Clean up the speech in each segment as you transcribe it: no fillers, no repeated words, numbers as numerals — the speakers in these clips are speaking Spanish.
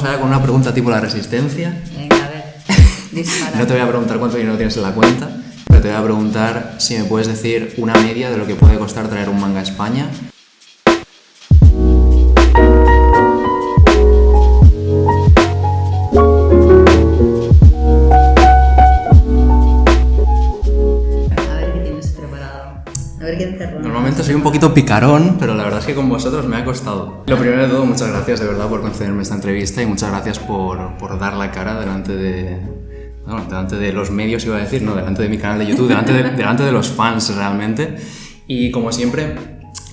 vamos allá con una pregunta tipo la resistencia. Venga, a ver, dispara. No te voy a preguntar cuánto dinero tienes en la cuenta, pero te voy a preguntar si me puedes decir una media de lo que puede costar traer un manga a España. Normalmente soy un poquito picarón, pero la verdad es que con vosotros me ha costado. Lo primero de todo, muchas gracias de verdad por concederme esta entrevista y muchas gracias por dar la cara delante de los medios, iba a decir, no, delante de mi canal de YouTube, delante de los fans realmente. Y como siempre,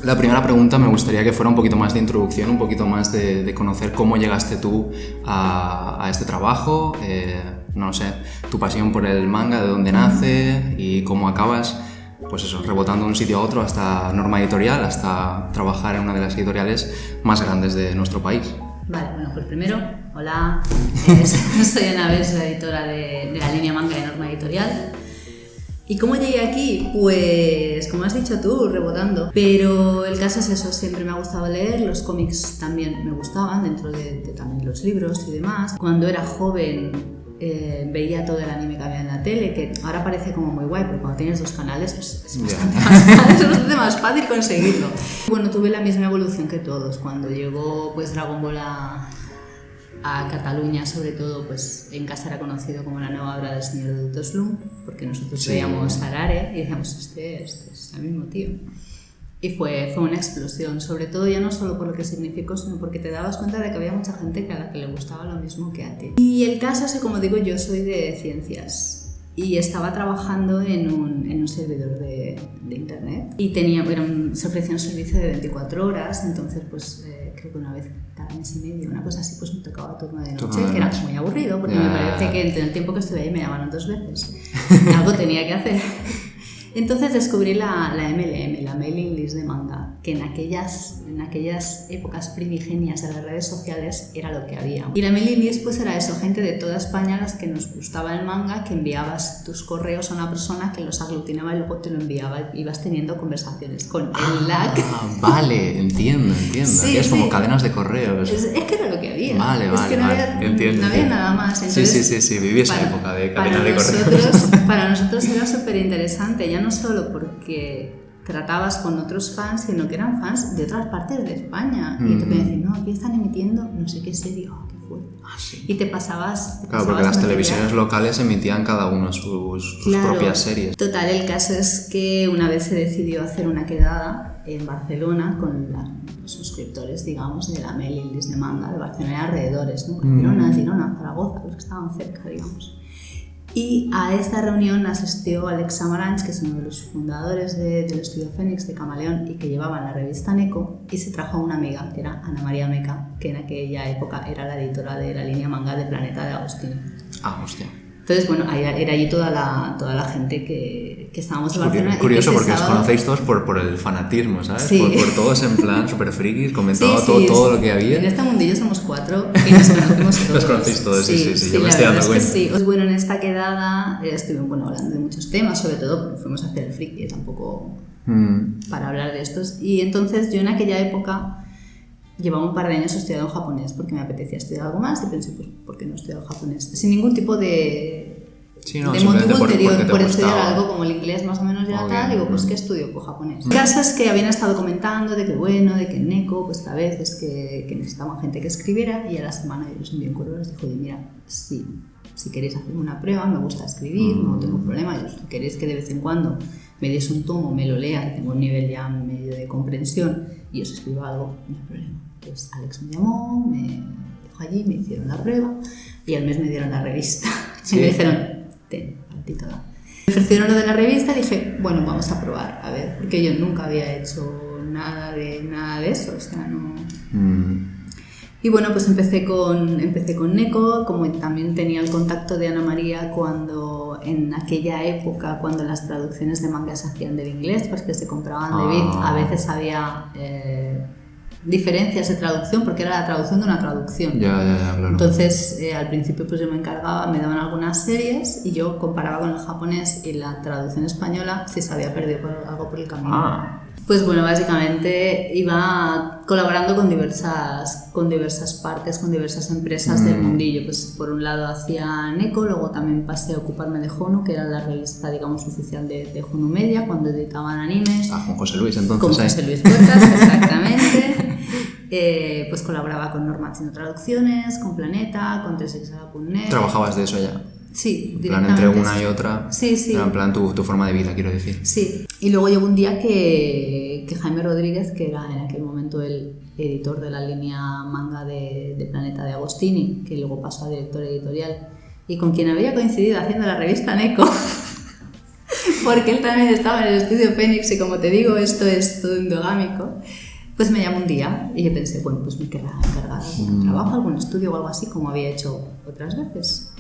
la primera pregunta me gustaría que fuera un poquito más de introducción, un poquito más de conocer cómo llegaste tú a este trabajo, no sé, tu pasión por el manga, de dónde nace y cómo acabas. Pues eso, rebotando de un sitio a otro hasta Norma Editorial, hasta trabajar en una de las editoriales más grandes de nuestro país. Vale, bueno, pues primero, hola, soy Ana Bes, la editora de la línea manga de Norma Editorial. ¿Y cómo llegué aquí? Pues, como has dicho tú, rebotando. Pero el caso es eso, siempre me ha gustado leer, los cómics también me gustaban, dentro de también los libros y demás. Cuando era joven veía todo el anime que había en la tele, que ahora parece como muy guay, pero cuando tienes dos canales pues es bastante más fácil conseguirlo. Bueno, tuve la misma evolución que todos. Cuando llegó pues Dragon Ball a Cataluña, sobre todo, pues en casa era conocido como la nueva obra del señor de Doctor Slump, porque nosotros veíamos Arare y decíamos, este es el mismo tío. Y fue una explosión, sobre todo ya no solo por lo que significó, sino porque te dabas cuenta de que había mucha gente a la que le gustaba lo mismo que a ti. Y el caso es que, como digo, yo soy de ciencias y estaba trabajando en un servidor de internet y se ofrecía un servicio de 24 horas, entonces pues creo que una vez cada mes y medio, una cosa así, pues me tocaba turno de noche, que era muy aburrido, porque me parece que en el tiempo que estuve ahí me llamaron 2 veces, algo tenía que hacer. Entonces descubrí la MLM, la Mailing List de Manga, que en aquellas épocas primigenias de las redes sociales era lo que había. Y la Mailing List pues era eso, gente de toda España a las que nos gustaba el manga, que enviabas tus correos a una persona que los aglutinaba y luego te lo enviaba, ibas teniendo conversaciones con el lag. Vale, entiendo. Sí, es como cadenas de correos. Es que era lo que había. Vale, entiendo. No había nada más. Entonces, Sí, viví esa época de cadena de correos. Para nosotros era súper interesante, ya no solo porque tratabas con otros fans, sino que eran fans de otras partes de España. Y te podían decir, no, aquí están emitiendo no sé qué serie, qué fuerte. Sí. Y te pasabas. Claro, porque las televisiones locales emitían cada uno sus propias series. Total, el caso es que una vez se decidió hacer una quedada en Barcelona con los suscriptores, digamos, de la Mailing List de Manga de Barcelona y alrededores, ¿no? Barcelona, Girona, Zaragoza, los que estaban cerca, digamos. Y a esta reunión asistió Alex Samaranch, que es uno de los fundadores del estudio Fénix de Camaleón y que llevaba la revista Neko, y se trajo a una amiga, que era Ana María Meca, que en aquella época era la editora de la línea manga de Planeta de Agostini. Ah, hostia. Entonces, bueno, era allí toda la gente que estábamos en Barcelona. Curioso porque os conocéis todos por el fanatismo, ¿sabes? Sí. Por todos en plan super frikis, comentando todo lo que había. En este mundillo somos 4 y nos conocemos todos. Los conocéis todos, sí, yo me estoy dando cuenta. Sí. Pues bueno, en esta quedada estuvimos hablando de muchos temas, sobre todo porque fuimos a hacer el friki, tampoco para hablar de estos. Y entonces yo en aquella época llevaba un par de años estudiando japonés porque me apetecía estudiar algo más y pensé, pues, ¿por qué no estudiar japonés? Sin ningún tipo de motivo anterior, por estudiar algo como el inglés más o menos ya tal, digo, pues ¿qué estudio? Pues japonés. El caso es que habían estado comentando de que bueno, de que en Neko, pues a veces que necesitaban gente que escribiera, y a la semana yo les envié un correo y les dije, oye, mira, si queréis hacerme una prueba, me gusta escribir, no tengo problema, si queréis que de vez en cuando me des un tomo, me lo lea, que tengo un nivel ya medio de comprensión y os escribo algo, no hay problema. Entonces Alex me llamó, me dejó allí, me hicieron la prueba y al mes me dieron la revista. ¿Sí? Y me dijeron, ten, para ti toda. Me ofrecieron lo de la revista y dije, bueno, vamos a probar, a ver, porque yo nunca había hecho nada de eso, o sea, no. Y bueno, pues empecé con Neko, como también tenía el contacto de Ana María cuando en aquella época, cuando las traducciones de manga se hacían del inglés, pues que se compraban de Bit, a veces había diferencias de traducción porque era la traducción de una traducción. Claro. Entonces, al principio pues yo me encargaba, me daban algunas series y yo comparaba con el japonés y la traducción española si se había perdido algo por el camino. Pues bueno, básicamente iba colaborando con diversas partes, con diversas empresas del mundillo. Pues por un lado hacía Neko, luego también pasé a ocuparme de Hono, que era la revista, digamos, oficial de Hono Media, cuando editaban animes. Con José Luis entonces. Con José Luis Puertas, exactamente. Pues colaboraba con Norma haciendo traducciones, con Planeta, con 3xala.net. ¿Trabajabas de eso ya? Sí, en plan, entre una y otra. Sí. Era en plan tu forma de vida, quiero decir. Sí. Y luego llegó un día que Jaime Rodríguez, que era en aquel momento el editor de la línea manga de Planeta de Agostini, que luego pasó a director editorial, y con quien había coincidido haciendo la revista Neko, porque él también estaba en el estudio Fénix, y como te digo, esto es todo endogámico. Pues me llamó un día y yo pensé, bueno, pues me querrá encargar algún trabajo, algún estudio o algo así, como había hecho otras veces.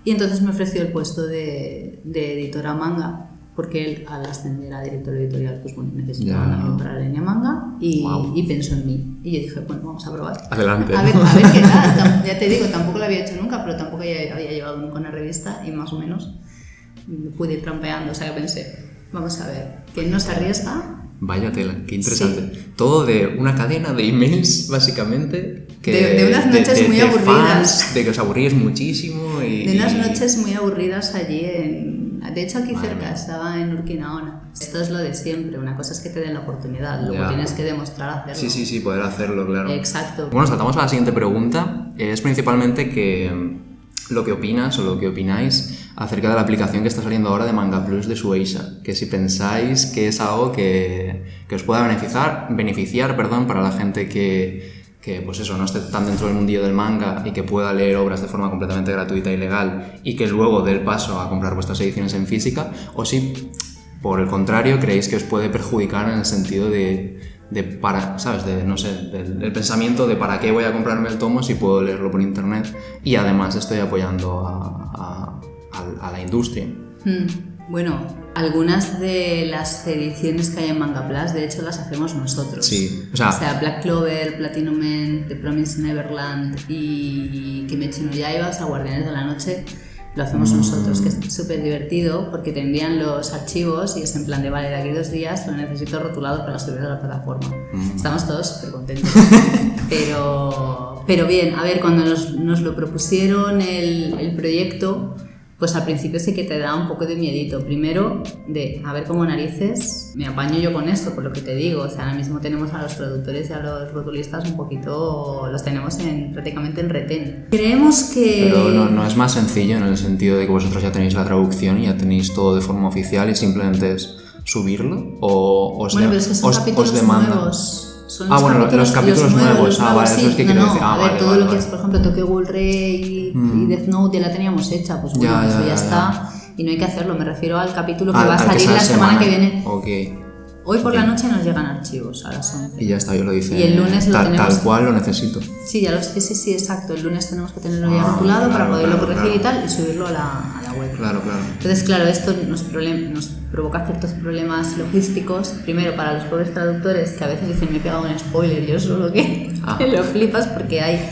Y entonces me ofreció el puesto de editora manga, porque él, al ascender a director editorial, pues bueno, necesitaba alguien para la línea manga y pensó en mí. Y yo dije, bueno, vamos a probar. Adelante. A ver qué tal. Ya te digo, tampoco lo había hecho nunca, pero tampoco había llevado nunca una revista y más o menos pude ir trampeando. O sea, que pensé, vamos a ver, ¿quién no se arriesga? Vaya tela, qué interesante. Sí. Todo de una cadena de emails, básicamente. De unas noches muy aburridas. Fans, de que os aburrís muchísimo. De unas noches muy aburridas allí de hecho, aquí cerca, estaba en Urquinaona. Esto es lo de siempre. Una cosa es que te den la oportunidad, luego tienes que demostrar hacerlo. Sí, poder hacerlo, claro. Exacto. Bueno, saltamos a la siguiente pregunta. Es principalmente que lo que opinas o lo que opináis acerca de la aplicación que está saliendo ahora de Manga Plus de Shueisha, que si pensáis que es algo que os pueda beneficiar para la gente que pues eso, no esté tan dentro del mundillo del manga y que pueda leer obras de forma completamente gratuita y legal y que luego dé el paso a comprar vuestras ediciones en física, o si por el contrario creéis que os puede perjudicar en el sentido ¿sabes? Del pensamiento de para qué voy a comprarme el tomo si puedo leerlo por internet y además estoy apoyando a la industria. Bueno, algunas de las ediciones que hay en Manga Plus, de hecho, las hacemos nosotros. Sí, o sea Black Clover, Platinum End, The Promised Neverland y Kimetsu no Yaiba, o sea, Guardianes de la Noche, lo hacemos nosotros, que es súper divertido porque te envían los archivos y es en plan de, vale, de aquí 2 días lo necesito rotulado para subirlo a la plataforma. Estamos todos súper contentos. Pero bien, a ver, cuando nos lo propusieron el proyecto, pues al principio sí que te da un poco de miedito. Primero, a ver cómo narices me apaño yo con esto, por lo que te digo. O sea, ahora mismo tenemos a los productores y a los rotulistas un poquito, los tenemos prácticamente en retén. Creemos que... Pero no es más sencillo en el sentido de que vosotros ya tenéis la traducción y ya tenéis todo de forma oficial y simplemente es subirlo, o os pero es que son capítulos nuevos. Los capítulos nuevos. Vale, sí, eso es que quiero decir. A ver, todo lo que es, por ejemplo, Tokyo Ghoul Rey y Death Note ya la teníamos hecha, pues bueno, eso ya está. Y no hay que hacerlo, me refiero al capítulo que va a salir la semana que viene. Okay. Hoy por la noche nos llegan archivos a las 11. Y ya está, yo lo hice. Y el lunes lo tenemos... Tal cual lo necesito. Sí, sí, exacto. El lunes tenemos que tenerlo ya rotulado para poderlo corregir y tal, y subirlo a la web. Claro. Entonces, claro, esto nos provoca ciertos problemas logísticos. Primero, para los pobres traductores, que a veces dicen, me he pegado un spoiler, yo solo que lo flipas porque hay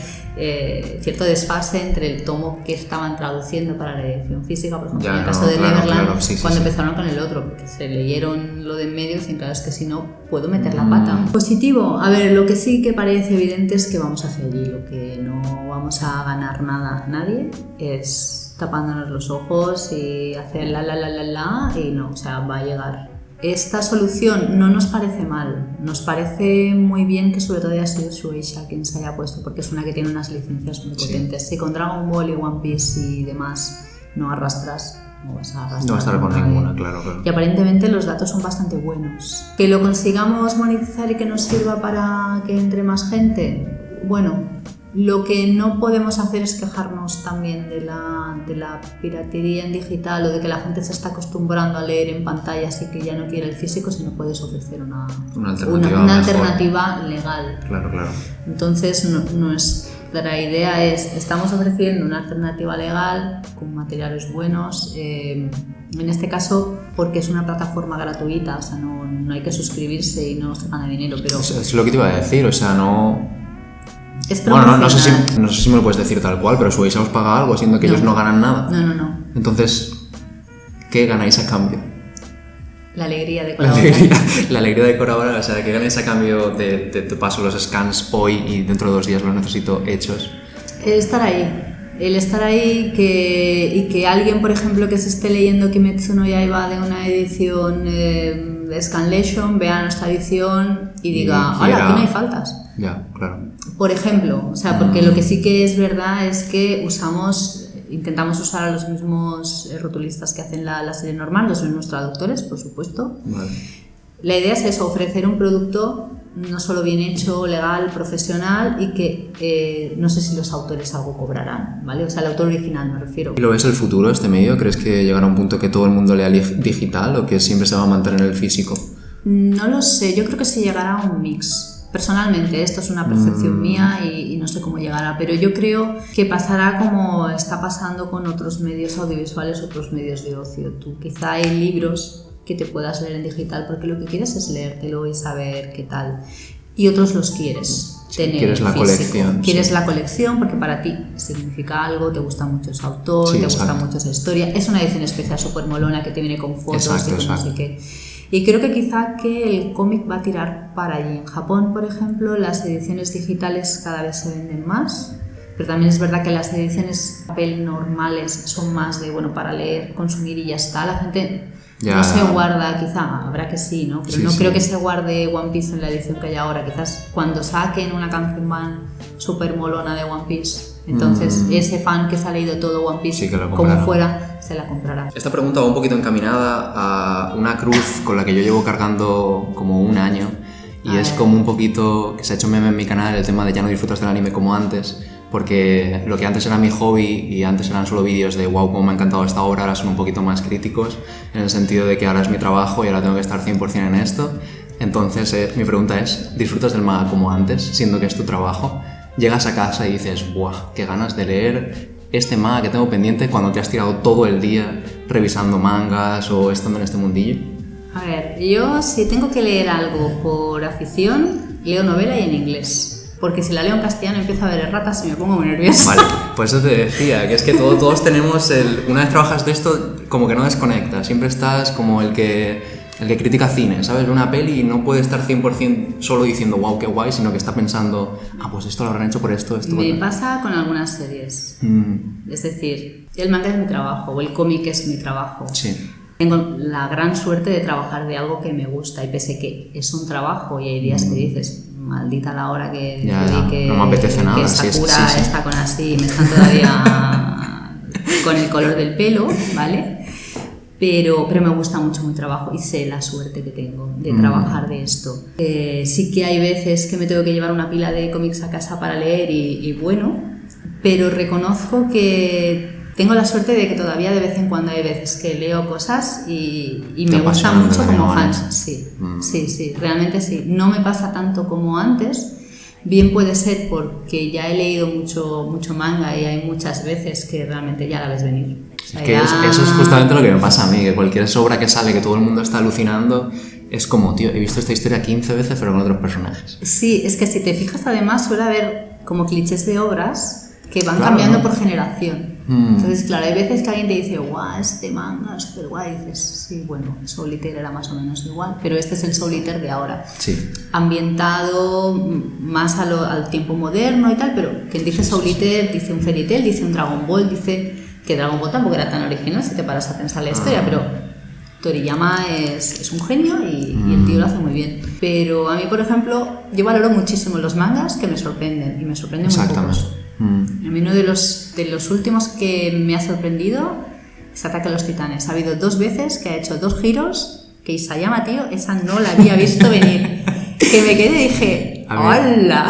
cierto desfase entre el tomo que estaban traduciendo para la edición física, por ejemplo, en el caso de Neverland, cuando empezaron con el otro, porque se leyeron lo de en medio y dicen, claro, es que si no puedo meter la pata. Positivo, a ver, lo que sí que parece evidente es que vamos hacia allí, lo que no vamos a ganar nadie es tapándonos los ojos y hacer la y no, o sea, va a llegar. Esta solución no nos parece mal, nos parece muy bien que sobre todo haya sido Shueisha quien se haya puesto, porque es una que tiene unas licencias muy potentes. Si con Dragon Ball y One Piece y demás no arrastras, no vas a arrastrar. No vas a estar con ninguna, claro. Y aparentemente los datos son bastante buenos. Que lo consigamos monetizar y que nos sirva para que entre más gente, bueno. Lo que no podemos hacer es quejarnos también de la piratería en digital o de que la gente se está acostumbrando a leer en pantallas y que ya no quiere el físico si no puedes ofrecer una alternativa legal. Claro. Entonces nuestra idea es, estamos ofreciendo una alternativa legal con materiales buenos, en este caso porque es una plataforma gratuita, o sea, no hay que suscribirse y no se gana dinero, pero... Es lo que te iba a decir, o sea, no... Bueno, no sé si me lo puedes decir tal cual, pero Shueisha os paga algo, siendo que ellos no ganan nada. No. Entonces, ¿qué ganáis a cambio? La alegría de La colaborar. alegría de colaborar, o sea, que ganes a cambio de te paso los scans hoy y dentro de 2 días los necesito hechos. Estar ahí. El estar ahí y que alguien, por ejemplo, que se esté leyendo Kimetsu no Yaiba de una edición Scanlation, vea nuestra edición y diga, hola, aquí no hay faltas. Ya, claro. Por ejemplo, o sea, porque lo que sí que es verdad es que intentamos usar a los mismos rotulistas que hacen la serie normal, los mismos traductores, por supuesto. Vale. La idea es eso, ofrecer un producto no solo bien hecho, legal, profesional y que no sé si los autores algo cobrarán, ¿vale? O sea, el autor original me refiero. ¿Y lo ves el futuro este medio? ¿Crees que llegará a un punto que todo el mundo lea digital o que siempre se va a mantener el físico? No lo sé, yo creo que se llegará a un mix. Personalmente, esto es una percepción mía y no sé cómo llegará, pero yo creo que pasará como está pasando con otros medios audiovisuales, otros medios de ocio. Tú, quizá hay libros que te puedas leer en digital porque lo que quieres es leértelo y saber qué tal. Y otros los quieres tener quieres la físico. colección. Quieres sí. la colección porque para ti significa algo, te gusta mucho ese autor, Sí, te exacto. gusta mucho esa historia. Es una edición especial súper molona que te viene con fotos Exacto, y con no sé qué. Y creo que quizá que el cómic va a tirar para allí. En Japón, por ejemplo, las ediciones digitales cada vez se venden más, pero también es verdad que las ediciones papel normales son más de, bueno, para leer, consumir y ya está. La gente no se guarda, quizá, habrá que sí, ¿no? Pero Sí, no sí. creo que se guarde One Piece en la edición que hay ahora. Quizás cuando saquen una canción van súper molona de One Piece, entonces ese fan que se ha leído todo One Piece, Sí, que lo como comprará. fuera, se la comprará. Esta pregunta va un poquito encaminada a una cruz con la que yo llevo cargando como 1 año y A es ver. como un poquito que se ha hecho meme en mi canal el tema de ya no disfrutas del anime como antes, porque lo que antes era mi hobby y antes eran solo vídeos de wow, cómo me ha encantado esta obra, ahora son un poquito más críticos en el sentido de que ahora es mi trabajo y ahora tengo que estar 100% en esto. Entonces mi pregunta es, ¿disfrutas del manga como antes, siendo que es tu trabajo? Llegas a casa y dices, ¡buah! ¡Qué ganas de leer este manga que tengo pendiente cuando te has tirado todo el día revisando mangas o estando en este mundillo? A ver, yo si tengo que leer algo por afición, leo novela y en inglés. Porque si la leo en castellano empiezo a ver erratas y me pongo muy nerviosa. Vale, pues eso te decía, que es que todos tenemos una vez trabajas de esto, como que no desconectas, siempre estás como el que critica cine, ¿sabes? Ve una peli y no puede estar 100% solo diciendo wow, qué guay, sino que está pensando, pues esto lo habrán hecho por esto, esto. Me pasa con algunas series. Es decir, el manga es mi trabajo, o el cómic es mi trabajo. Sí. Tengo la gran suerte de trabajar de algo que me gusta y pese que es un trabajo y hay días que dices, maldita la hora que Ya, decidí que, no me apetece nada, que sí, Sakura sí, sí. está con así, me están todavía con el color del pelo, ¿vale? Pero me gusta mucho mi trabajo y sé la suerte que tengo de trabajar de esto. Sí que hay veces que me tengo que llevar una pila de cómics a casa para leer y bueno, pero reconozco que tengo la suerte de que todavía de vez en cuando hay veces que leo cosas y me gusta apasionan mucho de como maneras. fans. Sí, realmente sí. No me pasa tanto como antes. Bien puede ser porque ya he leído mucho manga y hay muchas veces que realmente ya la ves venir. O sea, Que eso es justamente lo que me pasa a mí, que cualquier obra que sale, que todo el mundo está alucinando, es como, tío, he visto esta historia 15 veces pero con otros personajes. Sí, es que si te fijas además suele haber como clichés de obras que van Claro, cambiando ¿no? por generación. Entonces, claro, hay veces que alguien te dice, guau, este manga es súper guay, y dices, sí, bueno, Soul Eater era más o menos igual, pero este es el Soul Eater de ahora. Sí. Ambientado más al tiempo moderno y tal, pero quien dice Soul Eater dice un Fairy Tail, dice un Dragon Ball, dice que Dragon Ball tampoco era tan original si te paras a pensar la historia, pero Toriyama es un genio y el tío lo hace muy bien. Pero a mí, por ejemplo, yo valoro muchísimo los mangas que me sorprenden y me sorprenden muy pocos. A mí uno de los últimos que me ha sorprendido es Ataque a los Titanes. Ha habido 2 veces que ha hecho 2 giros que Isayama, tío, esa no la había visto venir. Que me quedé y dije, ¡hola!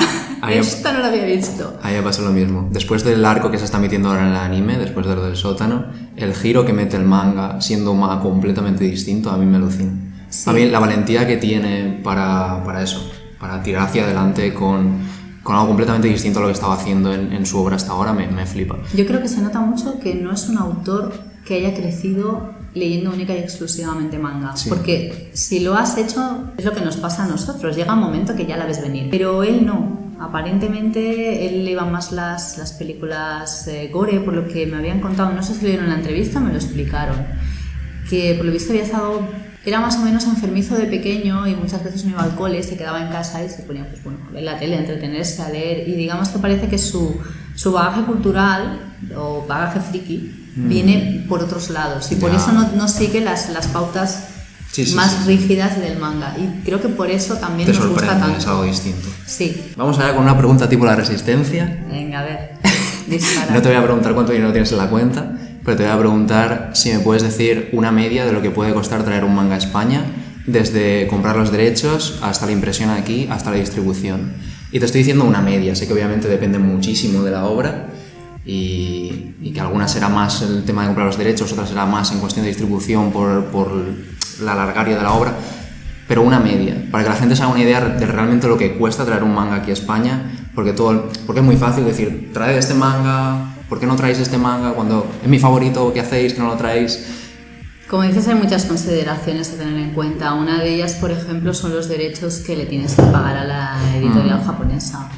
Esta no la había visto. A mí me pasa lo mismo. Después del arco que se está metiendo ahora en el anime, después de lo del sótano, el giro que mete el manga, siendo un manga completamente distinto, a mí me alucina. Sí. A mí la valentía que tiene para eso, para tirar hacia adelante con algo completamente distinto a lo que estaba haciendo en su obra hasta ahora, me flipa. Yo creo que se nota mucho que no es un autor que haya crecido leyendo única y exclusivamente manga. Sí. Porque si lo has hecho, es lo que nos pasa a nosotros. Llega un momento que ya la ves venir. Pero él no. Aparentemente él le iban más las películas gore, por lo que me habían contado. No sé si lo vieron en la entrevista, me lo explicaron. Que por lo visto había estado era más o menos enfermizo de pequeño y muchas veces no iba al cole, se quedaba en casa y se ponía pues, bueno, a ver la tele, a entretenerse, a leer, y digamos que parece que su bagaje cultural o bagaje friki viene por otros lados y por eso no sigue las pautas más rígidas del manga, y creo que por eso también te nos gusta tanto. Es algo distinto. Sí. Vamos allá con una pregunta tipo la Resistencia. Venga, a ver, dispara. No te voy a preguntar cuánto dinero tienes en la cuenta, pero te voy a preguntar si me puedes decir una media de lo que puede costar traer un manga a España, desde comprar los derechos hasta la impresión aquí, hasta la distribución. Y te estoy diciendo una media, sé que obviamente depende muchísimo de la obra y que algunas será más el tema de comprar los derechos, otras será más en cuestión de distribución por la largaria de la obra, pero una media, para que la gente se haga una idea de realmente lo que cuesta traer un manga aquí a España, porque es muy fácil decir, traed este manga, ¿por qué no traéis este manga cuando es mi favorito? ¿Qué hacéis que no lo traéis? Como dices, hay muchas consideraciones a tener en cuenta. Una de ellas, por ejemplo, son los derechos que le tienes que pagar a la editorial japonesa.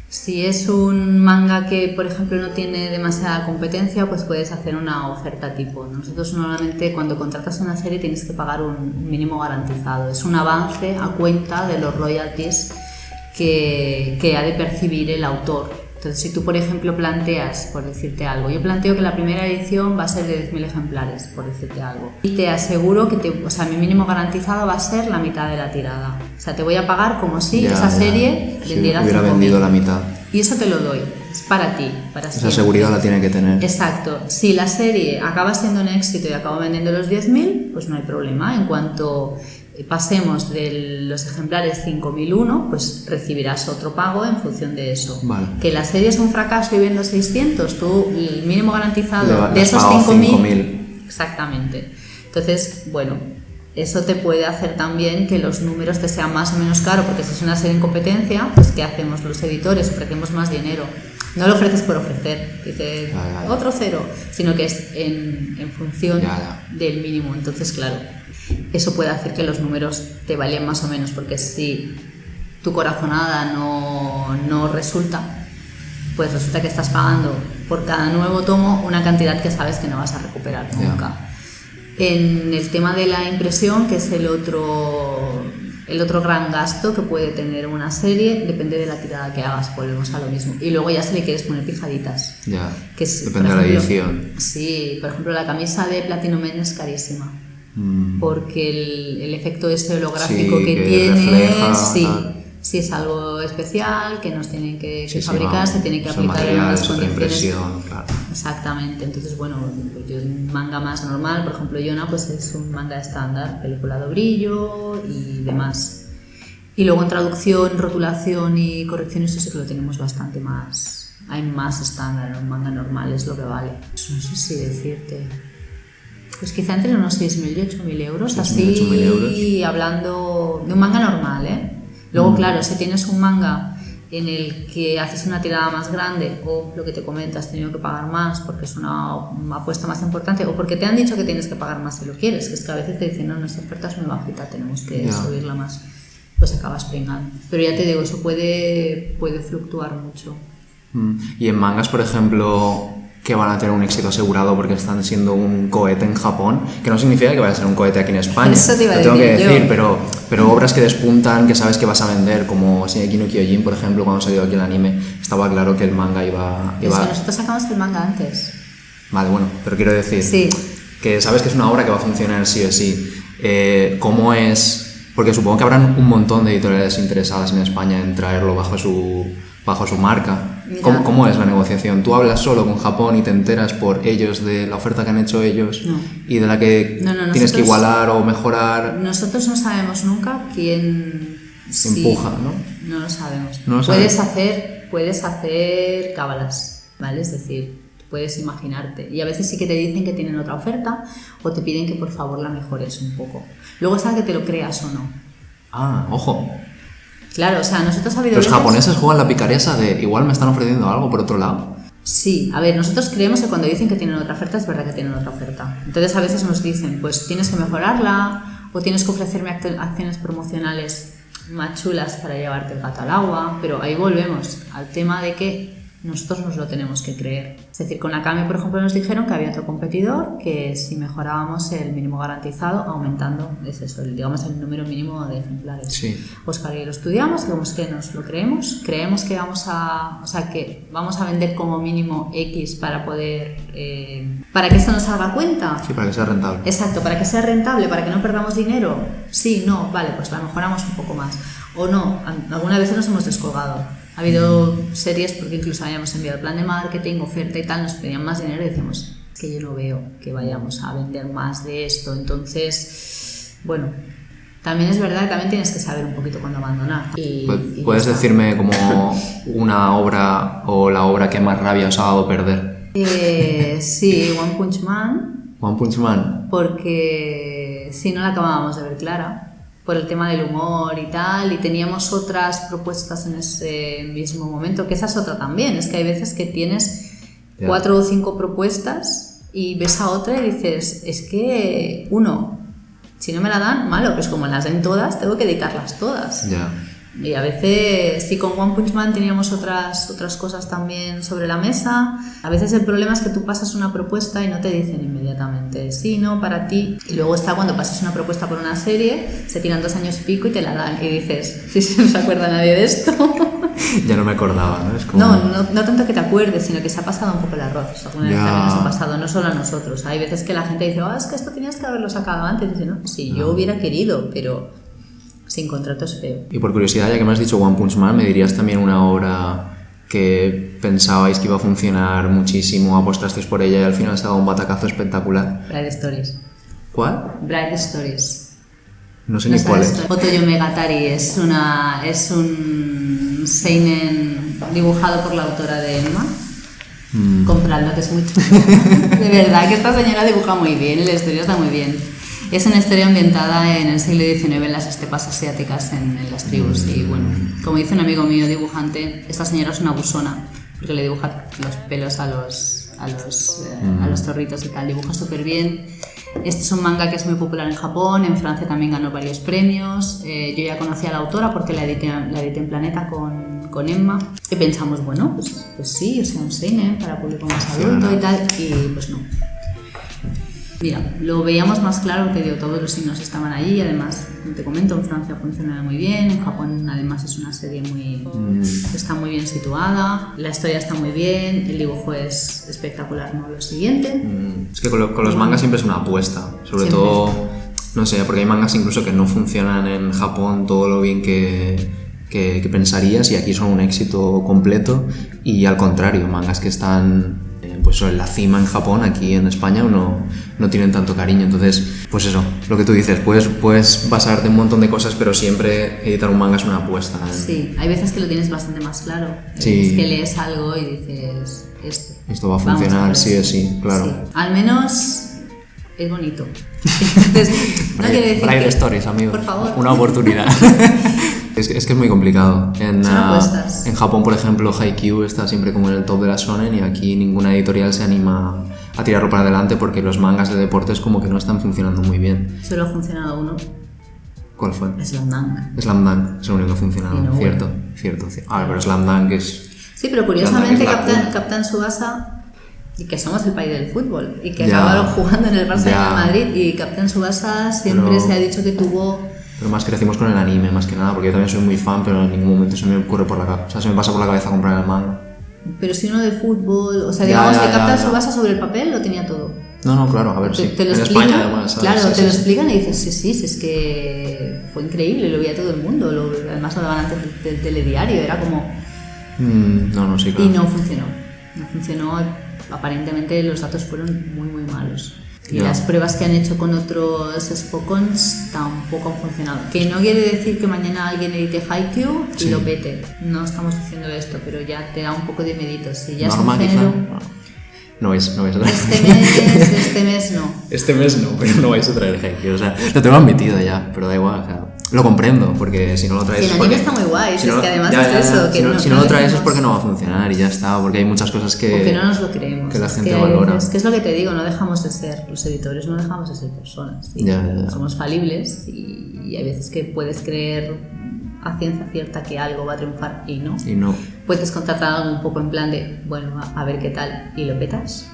Si es un manga que, por ejemplo, no tiene demasiada competencia, pues puedes hacer una oferta tipo. Nosotros normalmente cuando contratas una serie tienes que pagar un mínimo garantizado. Es un avance a cuenta de los royalties que ha de percibir el autor. Entonces, si tú, por ejemplo, planteas, por decirte algo, yo planteo que la primera edición va a ser de 10.000 ejemplares, por decirte algo, y te aseguro que mi mínimo garantizado va a ser la mitad de la tirada. O sea, te voy a pagar como si esa serie vendiera 5.000. Hubiera vendido la mitad. Y eso te lo doy, es para ti, para siempre. Esa seguridad la tiene que tener. Exacto. Si la serie acaba siendo un éxito y acabo vendiendo los 10.000, pues no hay problema. En cuanto pasemos de los ejemplares 5.001, pues recibirás otro pago en función de eso. Vale. Que la serie es un fracaso y vendo 600, tú el mínimo garantizado de esos 5.000. Exactamente. Entonces, bueno, eso te puede hacer también que los números te sean más o menos caros, porque si es una serie en competencia, pues ¿qué hacemos los editores? Ofrecemos más dinero. No lo ofreces por ofrecer, dices otro cero, sino que es en función del mínimo. Entonces, claro, eso puede hacer que los números te valien más o menos, porque si tu corazonada no resulta, pues resulta que estás pagando por cada nuevo tomo una cantidad que sabes que no vas a recuperar nunca. En el tema de la impresión, que es el otro gran gasto que puede tener una serie, depende de la tirada que hagas, volvemos a lo mismo. Y luego ya si le quieres poner pijaditas. Ya, que es, depende de la edición. Sí, por ejemplo, la camisa de Platinum Men es carísima. Porque el efecto ese holográfico que tiene, sí es algo especial, que nos tienen que fabricar, se tiene que aplicar en unas condiciones. Claro. Exactamente. Entonces, bueno, yo un manga más normal, por ejemplo, Yona, pues es un manga estándar, película de brillo y demás. Y luego en traducción, rotulación y corrección, eso sí que lo tenemos bastante más. Hay más estándar, un manga normal es lo que vale. No sé si decirte. Pues quizá entre unos 6.000 y 8.000 euros, así hablando de un manga normal, ¿eh? Luego, claro, si tienes un manga en el que haces una tirada más grande o lo que te comento, has tenido que pagar más porque es una apuesta más importante o porque te han dicho que tienes que pagar más si lo quieres, que es que a veces te dicen, no, nuestra oferta es muy bajita, tenemos que subirla más, pues acabas pringando. Pero ya te digo, eso puede fluctuar mucho. Y en mangas, por ejemplo, que van a tener un éxito asegurado porque están siendo un cohete en Japón, que no significa que vaya a ser un cohete aquí en España. Eso te iba a tengo decir que decir, pero obras que despuntan, que sabes que vas a vender, como Shingeki no Kyojin, por ejemplo, cuando salió aquí el anime, estaba claro que el manga iba... Es que nosotros sacamos el manga antes. Vale, bueno, pero quiero decir que sabes que es una obra que va a funcionar sí o sí. ¿Cómo es? Porque supongo que habrán un montón de editoriales interesadas en España en traerlo bajo su marca. ¿Cómo es la negociación? ¿Tú hablas solo con Japón y te enteras por ellos de la oferta que han hecho ellos y de la que tienes que igualar o mejorar? Nosotros no sabemos nunca quién empuja, ¿no? No lo sabemos. ¿No lo puedes hacer cábalas, ¿vale? Es decir, puedes imaginarte. Y a veces sí que te dicen que tienen otra oferta o te piden que por favor la mejores un poco. Luego está que te lo creas o no. Ah, ojo. Claro, o sea, nosotros ha habido Los japoneses juegan la picaresa de igual me están ofreciendo algo por otro lado. Sí, a ver, nosotros creemos que cuando dicen que tienen otra oferta es verdad que tienen otra oferta. Entonces a veces nos dicen, pues tienes que mejorarla o tienes que ofrecerme acciones promocionales más chulas para llevarte el gato al agua, pero ahí volvemos al tema de que nosotros nos lo tenemos que creer. Es decir, con Akame, por ejemplo, nos dijeron que había otro competidor que si mejorábamos el mínimo garantizado, aumentando, es eso, digamos, el número mínimo de ejemplares. Sí. Oscar y lo estudiamos, digamos que nos lo creemos que vamos a vender como mínimo X para poder, para que esto nos haga cuenta. Sí, para que sea rentable. Exacto, para que sea rentable, para que no perdamos dinero. Sí, no, vale, pues la mejoramos un poco más. O no, algunas veces nos hemos descolgado. Ha habido series, porque incluso habíamos enviado el plan de marketing, oferta y tal, nos pedían más dinero y decíamos, es que yo no veo que vayamos a vender más de esto. Entonces, bueno, también es verdad que también tienes que saber un poquito cuándo abandonar. ¿Puedes decirme como una obra o la obra que más rabia os ha dado perder? Sí, One Punch Man. One Punch Man. Porque si no la acabábamos de ver clara, por el tema del humor y tal, y teníamos otras propuestas en ese mismo momento, que esa es otra también, es que hay veces que tienes 4 o 5 propuestas y ves a otra y dices, es que si no me la dan, malo, pues como las den todas, tengo que editarlas todas. Ya. Y a veces, sí, con One Punch Man teníamos otras cosas también sobre la mesa. A veces el problema es que tú pasas una propuesta y no te dicen inmediatamente sí, no, para ti. Y luego está cuando pasas una propuesta por una serie, se tiran 2 años y pico y te la dan. Y dices, sí, no se acuerda nadie de esto. Ya no me acordaba, ¿no? Es como... No tanto que te acuerdes, sino que se ha pasado un poco el arroz. O sea, alguna vez también nos ha pasado, no solo a nosotros. Hay veces que la gente dice, es que esto tenías que haberlo sacado antes. Y dice, no, sí, yo hubiera querido, pero... sin contrato es feo. Y por curiosidad, ya que me has dicho One Punch Man, ¿me dirías también una obra que pensabais que iba a funcionar muchísimo, apostasteis por ella y al final se ha dado un batacazo espectacular? Bright Stories. ¿Cuál? Bright Stories. No sé ni cuál es. Otoyo Megatari es un seinen dibujado por la autora de Emma. Compradlo, que es muy chulo. De verdad que esta señora dibuja muy bien y la historia está muy bien. Es una historia ambientada en el siglo XIX en las estepas asiáticas, en las tribus. Y bueno, como dice un amigo mío dibujante, esta señora es una abusona, porque le dibuja los pelos a los zorritos y tal. Dibuja súper bien. Este es un manga que es muy popular en Japón, en Francia también ganó varios premios. Yo ya conocía a la autora porque la edité en Planeta con Emma. Y pensamos, bueno, pues sí, o sea, un seinen para público más adulto y tal. Y pues no. Mira, lo veíamos más claro, te digo, todos los signos estaban allí, además, como te comento, en Francia funciona muy bien, en Japón además es una serie está muy bien situada, la historia está muy bien, el dibujo es espectacular, ¿no? Lo siguiente... Es que con los mangas siempre es una apuesta, sobre todo, no sé, porque hay mangas incluso que no funcionan en Japón todo lo bien que pensarías y aquí son un éxito completo, y al contrario, mangas que están... pues en la cima en Japón, aquí en España no tienen tanto cariño. Entonces, pues eso, lo que tú dices, puedes basarte en un montón de cosas, pero siempre editar un manga es una apuesta, ¿eh? Sí, hay veces que lo tienes bastante más claro. Sí. Es que lees algo y dices, esto va a funcionar, sí o sí, claro. Sí. Al menos es bonito. Entonces, no quiere decir Bright que... Stories, amigo. Por favor. Una oportunidad. Es que es muy complicado. En Japón, por ejemplo, Haikyuu está siempre como en el top de la shonen y aquí ninguna editorial se anima a tirarlo para adelante porque los mangas de deportes como que no están funcionando muy bien. Solo ha funcionado uno. ¿Cuál fue? Slam Dunk. Slam Dunk es el único que ha funcionado, no, cierto. Pero Slam Dunk es... Sí, pero curiosamente Captain Tsubasa, y que somos el país del fútbol, y que acabaron jugando en el Barça de Madrid, y Captain Tsubasa siempre se ha dicho que tuvo... Pero más crecimos con el anime, más que nada, porque yo también soy muy fan, pero en ningún momento se me ocurre por la cabeza. O sea, se me pasa por la cabeza comprar el manga. Pero si uno de fútbol, o sea, digamos que Captain Tsubasa sobre el papel lo tenía todo. No, claro, a ver, sí. Te lo en explican, España, además. ¿Sabes? Claro, te lo explican y dices, sí, es que fue increíble, lo veía todo el mundo. Además lo daban antes del telediario, era como... sí, claro. Y no funcionó, aparentemente los datos fueron muy, muy malos. Y las pruebas que han hecho con otros Spokons tampoco han funcionado. Que no quiere decir que mañana alguien edite Haikyuu y lo pete. No estamos diciendo esto, pero ya te da un poco de medito. Si ya es un género... No vais a traer. Este mes no. Este mes no, pero no vais a traer Haikyuu. O sea, lo tengo admitido ya, pero da igual. O sea, lo comprendo, porque si no lo traes... Sí, el anime está muy guay, si es que además es eso. Que si no lo traes es porque no va a funcionar y ya está, porque hay muchas cosas que... Porque no nos lo creemos. Que la gente valora. Es que es lo que te digo, no dejamos de ser, los editores no dejamos de ser personas. ¿Sí? Somos falibles y hay veces que puedes creer a ciencia cierta que algo va a triunfar y no. Y no. Puedes contratar algo un poco en plan de, bueno, a ver qué tal, y lo petas.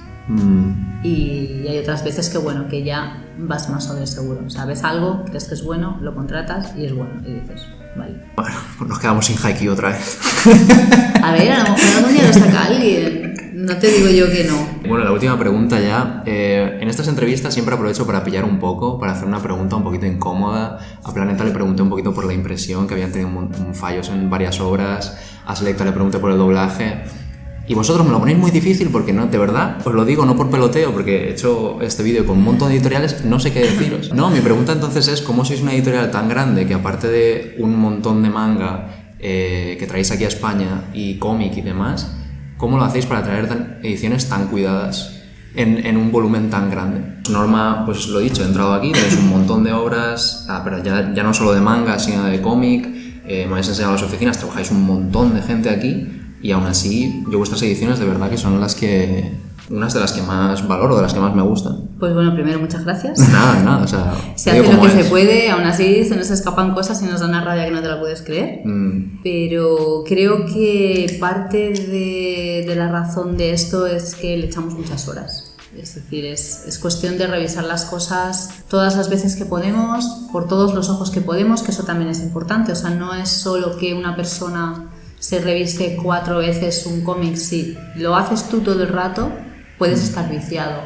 Y hay otras veces que, bueno, que ya vas más sobre seguro. O sea, ves algo, crees que es bueno, lo contratas y es bueno. Y dices, vale. Bueno, pues nos quedamos sin Haikyuu otra vez. A ver, a lo mejor algún día lo saca alguien. No te digo yo que no. Bueno, la última pregunta ya. En estas entrevistas siempre aprovecho para pillar un poco, para hacer una pregunta un poquito incómoda. A Planeta le pregunté un poquito por la impresión, que habían tenido fallos en varias obras. A Selecta le pregunté por el doblaje. Y vosotros me lo ponéis muy difícil porque no, de verdad, os lo digo no por peloteo, porque he hecho este vídeo con un montón de editoriales, no sé qué deciros. No, mi pregunta entonces es, ¿cómo sois una editorial tan grande que aparte de un montón de manga que traéis aquí a España y cómic y demás, cómo lo hacéis para traer ediciones tan cuidadas en un volumen tan grande? Norma, pues lo he dicho, he entrado aquí, tenéis un montón de obras, pero ya no solo de manga, sino de cómic, me habéis enseñado las oficinas, trabajáis un montón de gente aquí. Y aún así, yo vuestras ediciones de verdad que son unas de las que más valoro, de las que más me gustan. Pues bueno, primero muchas gracias. Nada, o sea... Se hace lo que se puede, aún así se nos escapan cosas y nos da una rabia que no te la puedes creer. Pero creo que parte de la razón de esto es que le echamos muchas horas. Es decir, es cuestión de revisar las cosas todas las veces que podemos, por todos los ojos que podemos, que eso también es importante. O sea, no es solo que una persona se revise 4 veces un cómic. Si lo haces tú todo el rato, puedes estar viciado.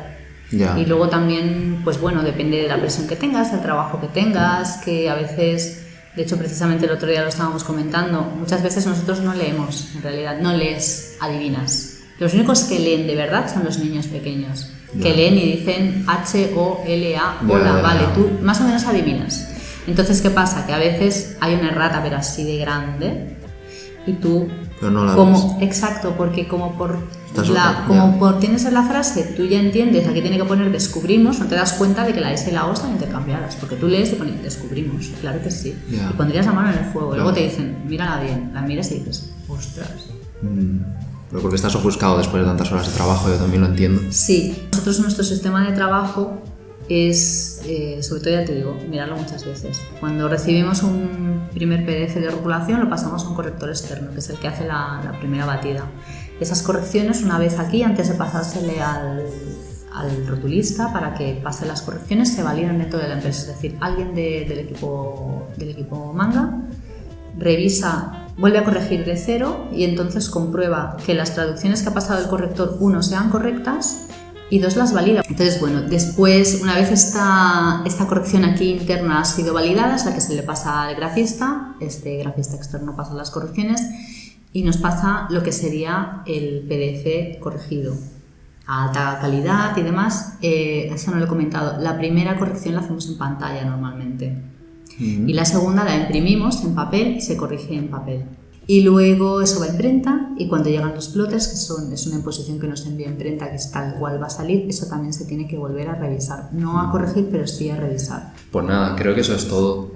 Ya. Y luego también, pues bueno, depende de la presión que tengas, del trabajo que tengas, que a veces, de hecho precisamente el otro día lo estábamos comentando, muchas veces nosotros no leemos, en realidad, no lees, adivinas. Los únicos que leen de verdad son los niños pequeños, que leen y dicen H-O-L-A, hola, vale, tú más o menos adivinas. Entonces, ¿qué pasa? Que a veces hay una errata, pero así de grande, y tú, pero no la como, exacto, porque como por tienes en la frase, tú ya entiendes, aquí tiene que poner descubrimos, no te das cuenta de que la S y la O están intercambiadas, porque tú lees y pones descubrimos, claro que sí, y pondrías la mano en el fuego, luego te dicen, mírala bien, la miras y dices, ostras. Pero porque estás ofuscado después de tantas horas de trabajo, yo también lo entiendo. Sí, nosotros nuestro sistema de trabajo es, sobre todo ya te digo, mirarlo muchas veces. Cuando recibimos un primer PDF de rotulación lo pasamos a un corrector externo, que es el que hace la primera batida. Esas correcciones, una vez aquí, antes de pasársele al rotulista para que pase las correcciones, se validan dentro de la empresa. Es decir, alguien del equipo manga revisa, vuelve a corregir de cero y entonces comprueba que las traducciones que ha pasado el corrector, 1, sean correctas y 2, las valida. Entonces, bueno, después, una vez esta corrección aquí interna ha sido validada, es la que se le pasa al grafista. Este grafista externo pasa las correcciones y nos pasa lo que sería el PDF corregido a alta calidad y demás. Eso no lo he comentado. La primera corrección la hacemos en pantalla normalmente. Y la segunda la imprimimos en papel y se corrige en papel. Y luego eso va a imprenta y cuando llegan los plotters, que es una imposición que nos envía imprenta, que es tal cual va a salir, eso también se tiene que volver a revisar. No a corregir, pero sí a revisar. Pues nada, creo que eso es todo.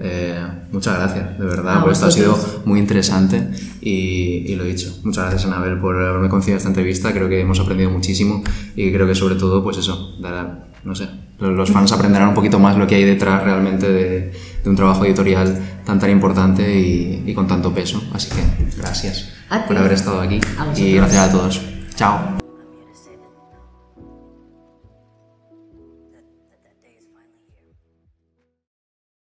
Muchas gracias, de verdad, porque esto ha sido muy interesante y lo he dicho. Muchas gracias, Anabel, por haberme concedido esta entrevista. Creo que hemos aprendido muchísimo y creo que sobre todo, pues eso, no sé, los fans aprenderán un poquito más lo que hay detrás realmente de un trabajo editorial tan importante y con tanto peso. Así que gracias por haber estado aquí y gracias a todos. Chao.